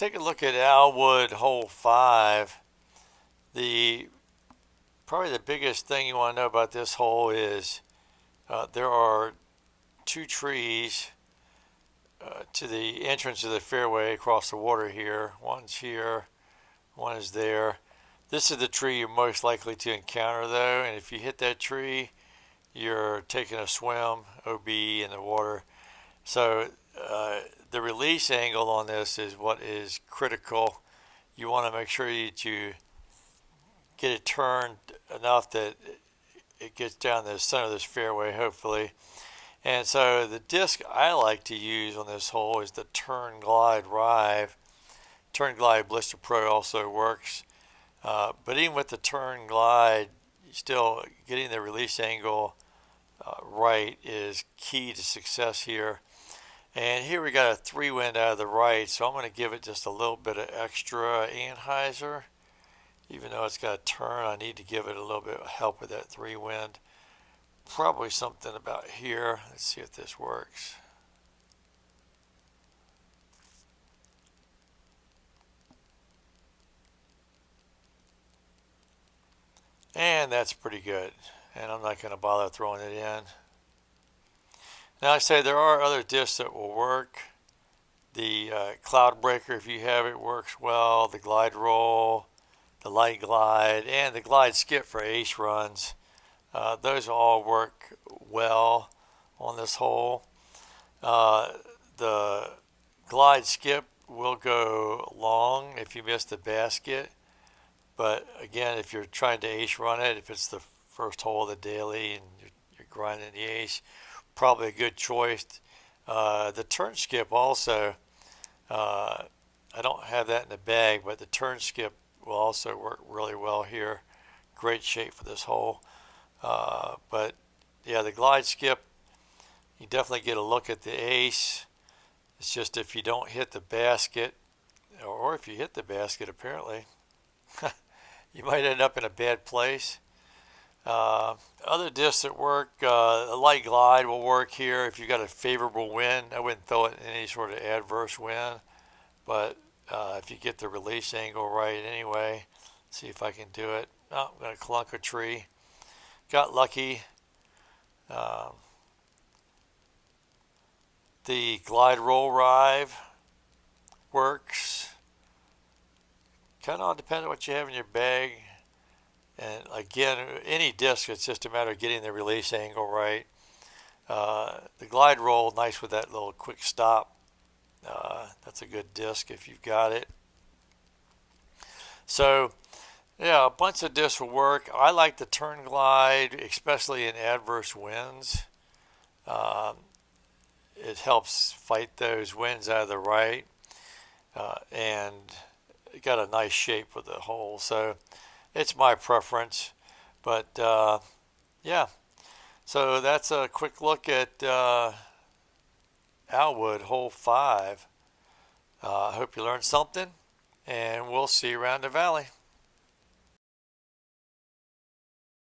take a look at Owlwood hole 5. Probably the biggest thing you want to know about this hole is there are two trees to the entrance of the fairway across the water here. One's here, one is there. This is the tree you're most likely to encounter though, and if you hit that tree, you're taking a swim, OB, in the water. So the release angle on this is what is critical. You want to make sure that you get it turned enough that it gets down the center of this fairway, hopefully. And so the disc I like to use on this hole is the Turn Glide Rive. Turn Glide Blister Pro also works. But even with the Turn Glide, still getting the release angle right is key to success here. And here we got a 3 wind out of the right, so I'm going to give it just a little bit of extra anhyzer. Even though it's got a turn, I need to give it a little bit of help with that 3 wind. Probably something about here. Let's see if this works. And that's pretty good. And I'm not going to bother throwing it in. Now I say there are other discs that will work. The Cloud Breaker, if you have it, works well. The Glide Roll, the Light Glide, and the Glide Skip for ace runs. Those all work well on this hole. The Glide Skip will go long if you miss the basket. But again, if you're trying to ace run it, if it's the first hole of the daily and you're grinding the ace, probably a good choice. The turn skip also, I don't have that in the bag, but the turn skip will also work really well here. Great shape for this hole. But yeah, the glide skip, you definitely get a look at the ace. It's just if you don't hit the basket, or if you hit the basket apparently, you might end up in a bad place. Other discs that work, a light glide will work here if you've got a favorable wind. I wouldn't throw it in any sort of adverse wind, but if you get the release angle right anyway, see if I can do it. Oh, I'm going to clunk a tree. Got lucky. The Glide Roll Rive works. Kind of depends on what you have in your bag. And again, any disc, it's just a matter of getting the release angle right. The Glide Roll, nice with that little quick stop. That's a good disc if you've got it. So, yeah, a bunch of discs will work. I like the Turn Glide, especially in adverse winds. It helps fight those winds out of the right. And it got a nice shape with the hole. So, it's my preference, but yeah. So that's a quick look at Owlwood hole 5. I hope you learned something, and we'll see you around the valley.